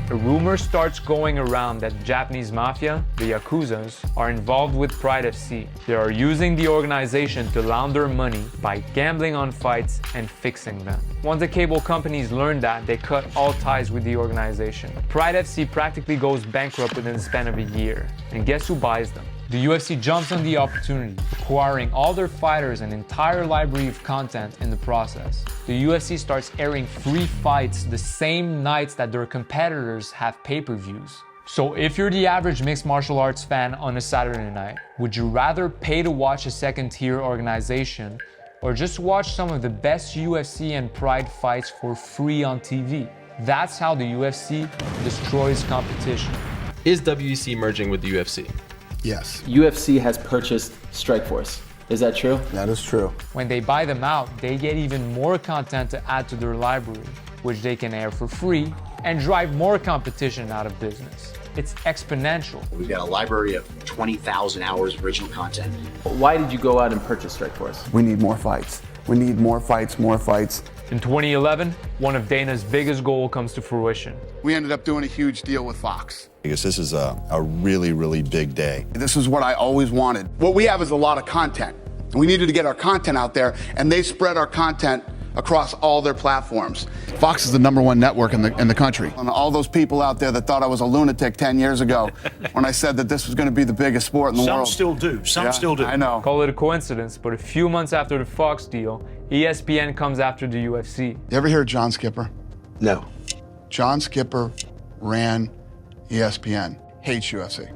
a rumor starts going around that the Japanese mafia, the Yakuzas, are involved with Pride FC. They are using the organization to launder money by gambling on fights and fixing them. Once the cable companies learn that, they cut all ties with the organization. Pride FC practically goes bankrupt within the span of a year. And guess who buys them? The UFC jumps on the opportunity, acquiring all their fighters and entire library of content in the process. The UFC starts airing free fights the same nights that their competitors have pay-per-views. So if you're the average mixed martial arts fan on a Saturday night, would you rather pay to watch a second-tier organization or just watch some of the best UFC and Pride fights for free on TV? That's how the UFC destroys competition. Is WEC merging with the UFC? Yes. UFC has purchased Strikeforce. Is that true? That is true. When they buy them out, they get even more content to add to their library, which they can air for free and drive more competition out of business. It's exponential. We've got a library of 20,000 hours of original content. Why did you go out and purchase Strikeforce? We need more fights. We need more fights, more fights. In 2011, one of Dana's biggest goals comes to fruition. We ended up doing a huge deal with Fox. Because this is a really, really big day. This is what I always wanted. What we have is a lot of content. We needed to get our content out there, and they spread our content across all their platforms. Fox is the #1 network in the country. And all those people out there that thought I was a lunatic 10 years ago when I said that this was going to be the biggest sport in the world. Some still do. Some still do. I know. Call it a coincidence, but a few months after the Fox deal, ESPN comes after the UFC. You ever hear of John Skipper? No. John Skipper ran ESPN. Hates UFC.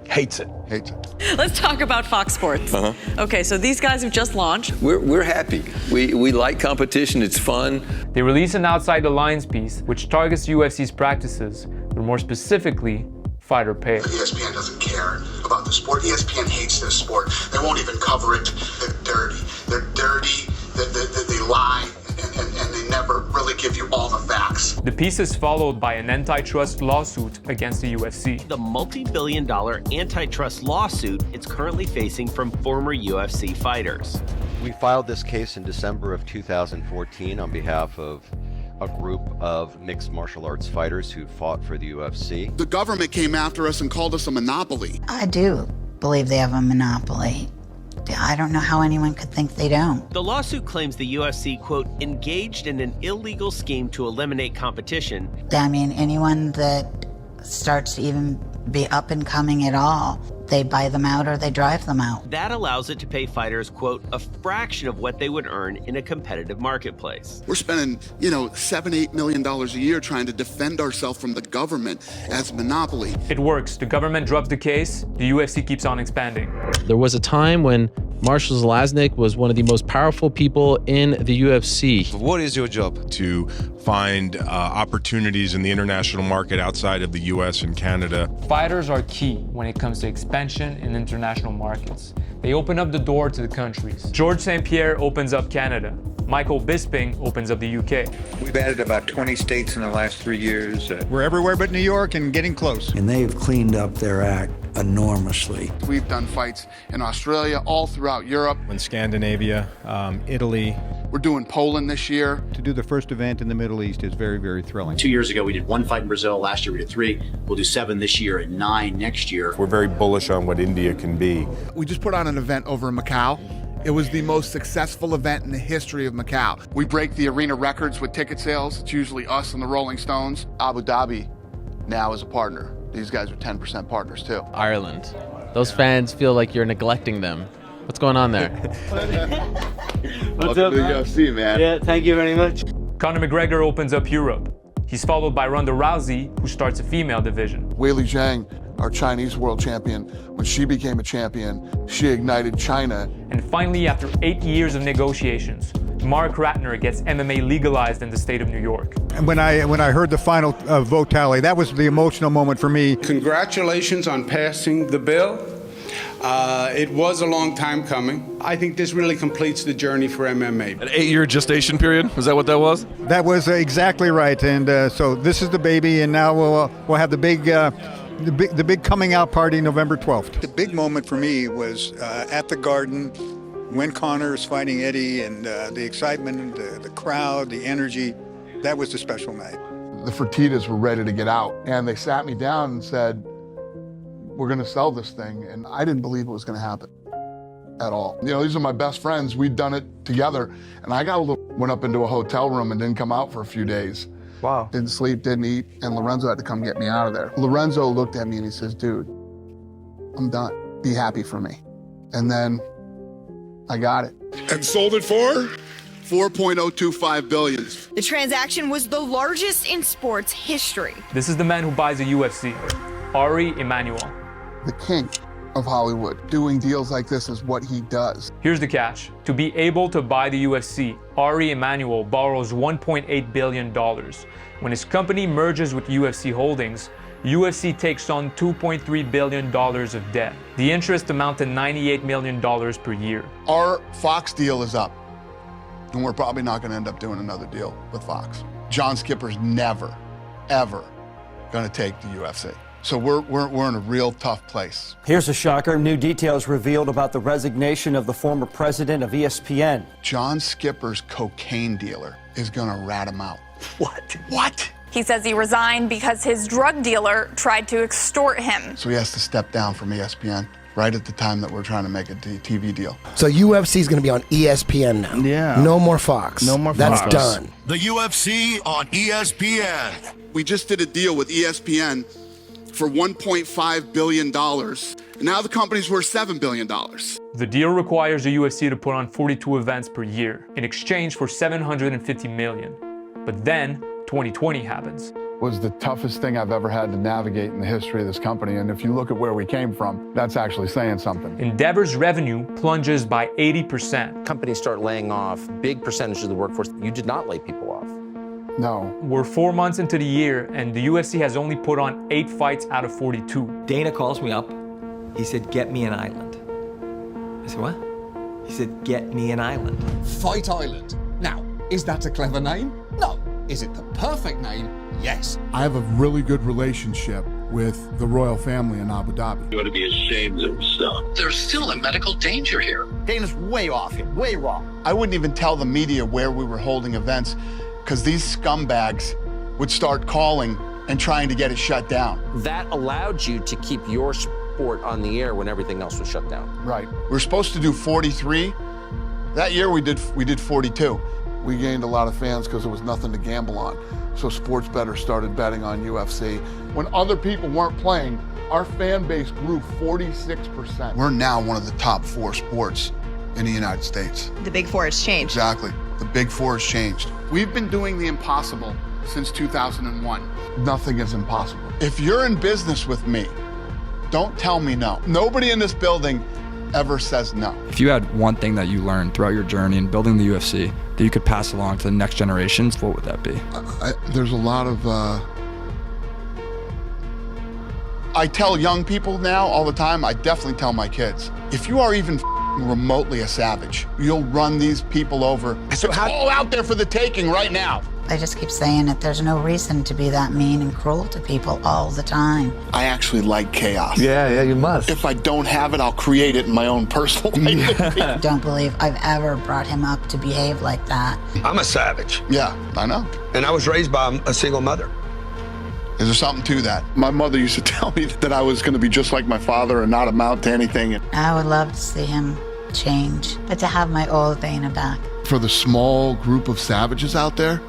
Hates it. Hates it. Let's talk about Fox Sports. Okay, so these guys have just launched. We're happy. We like competition. It's fun. They release an Outside the Lines piece, which targets UFC's practices, but more specifically, fighter pay. ESPN doesn't care about the sport. ESPN hates this sport. They won't even cover it. They're dirty. They're dirty. They lie. And they never really give you all the facts. The piece is followed by an antitrust lawsuit against the UFC. The multi-billion-dollar antitrust lawsuit it's currently facing from former UFC fighters. We filed this case in December of 2014 on behalf of a group of mixed martial arts fighters who fought for the UFC. The government came after us and called us a monopoly. I do believe they have a monopoly. I don't know how anyone could think they don't. The lawsuit claims the UFC, quote, engaged in an illegal scheme to eliminate competition. I mean, anyone that starts to even be up and coming at all, they buy them out or they drive them out. That allows it to pay fighters, quote, a fraction of what they would earn in a competitive marketplace. We're spending, $7-8 million a year trying to defend ourselves from the government as a monopoly. It works. The government drops the case. The UFC keeps on expanding. There was a time when Marshall Zalaznik was one of the most powerful people in the UFC. What is your job? To find opportunities in the international market outside of the US and Canada. Fighters are key when it comes to expansion in international markets. They open up the door to the countries. George St. Pierre opens up Canada. Michael Bisping opens up the UK. We've added about 20 states in the last 3 years. We're everywhere but New York and getting close. And they've cleaned up their act enormously. We've done fights in Australia, all throughout Europe. In Scandinavia, Italy. We're doing Poland this year. To do the first event in the Middle East is very, very thrilling. 2 years ago, we did 1 fight in Brazil. Last year, we did 3. We'll do 7 this year and 9 next year. We're very bullish on what India can be. We just put on an event over in Macau. It was the most successful event in the history of Macau. We break the arena records with ticket sales. It's usually us and the Rolling Stones. Abu Dhabi now is a partner. These guys are 10% partners too. Ireland. Those fans feel like you're neglecting them. What's going on there? What's up, to the UFC, man? Yeah, thank you very much. Conor McGregor opens up Europe. He's followed by Ronda Rousey, who starts a female division. Weili Zhang, our Chinese world champion, when she became a champion, she ignited China. And finally, after 8 years of negotiations, Mark Ratner gets MMA legalized in the state of New York. And when I heard the final vote tally, that was the emotional moment for me. Congratulations on passing the bill. It was a long time coming. I think this really completes the journey for MMA. An 8-year gestation period? Was that what that was? That was exactly right. And so this is the baby, and now we'll have the big coming out party November 12th. The big moment for me was at the Garden when Conor is fighting Eddie, and the excitement, the crowd, the energy. That was the special night. The Fertittas were ready to get out, and they sat me down and said, we're gonna sell this thing. And I didn't believe it was gonna happen at all. You know, these are my best friends. We'd done it together, and I went up into a hotel room and didn't come out for a few days. Wow. Didn't sleep, didn't eat, and Lorenzo had to come get me out of there. Lorenzo looked at me and he says, dude, I'm done. Be happy for me. And then I got it. And sold it for? $4.025 billion. The transaction was the largest in sports history. This is the man who buys the UFC, Ari Emanuel. The king of Hollywood. Doing deals like this is what he does. Here's the catch. To be able to buy the UFC, Ari Emanuel borrows $1.8 billion. When his company merges with UFC Holdings, UFC takes on $2.3 billion of debt. The interest amounts to $98 million per year. Our Fox deal is up, and we're probably not going to end up doing another deal with Fox. John Skipper's never, ever going to take the UFC. So we're in a real tough place. Here's a shocker. New details revealed about the resignation of the former president of ESPN. John Skipper's cocaine dealer is going to rat him out. What? What? He says he resigned because his drug dealer tried to extort him. So he has to step down from ESPN right at the time that we're trying to make a TV deal. So UFC is going to be on ESPN now. Yeah. No more Fox. No more Fox. That's done. The UFC on ESPN. We just did a deal with ESPN for $1.5 billion. And now the company's worth $7 billion. The deal requires the UFC to put on 42 events per year in exchange for $750 million. But then 2020 happens. Was the toughest thing I've ever had to navigate in the history of this company. And if you look at where we came from, that's actually saying something. Endeavor's revenue plunges by 80%. Companies start laying off big percentage of the workforce. You did not lay people off. No. We're 4 months into the year, and the UFC has only put on 8 fights out of 42. Dana calls me up. He said, get me an island. I said, what? He said, get me an island. Fight Island. Now, is that a clever name? No. Is it the perfect name? Yes. I have a really good relationship with the royal family in Abu Dhabi. You ought to be ashamed of yourself. There's still a medical danger here. Dana's way off here, way wrong. I wouldn't even tell the media where we were holding events because these scumbags would start calling and trying to get it shut down. That allowed you to keep your sport on the air when everything else was shut down. Right. We were supposed to do 43. That year we did 42. We gained a lot of fans because there was nothing to gamble on. So sports bettors started betting on UFC. When other people weren't playing, our fan base grew 46%. We're now one of the top 4 sports in the United States. The Big Four has changed. Exactly. The Big Four has changed. We've been doing the impossible since 2001. Nothing is impossible. If you're in business with me, don't tell me no. Nobody in this building ever says no. If you had one thing that you learned throughout your journey in building the UFC that you could pass along to the next generations, what would that be? There's a lot of... I tell young people now all the time, I definitely tell my kids, if you are even remotely a savage, you'll run these people over. So it's all out there for the taking right now. I just keep saying it. There's no reason to be that mean and cruel to people all the time. I actually like chaos. Yeah, you must. If I don't have it, I'll create it in my own personal way. Don't believe I've ever brought him up to behave like that. I'm a savage. Yeah, I know. And I was raised by a single mother. Is there something to that? My mother used to tell me that I was going to be just like my father and not amount to anything. I would love to see him change, but to have my old Dana back. For the small group of savages out there,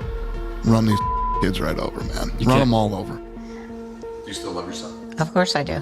run these kids right over, man. Run them all over. Do you still love your son? Of course I do.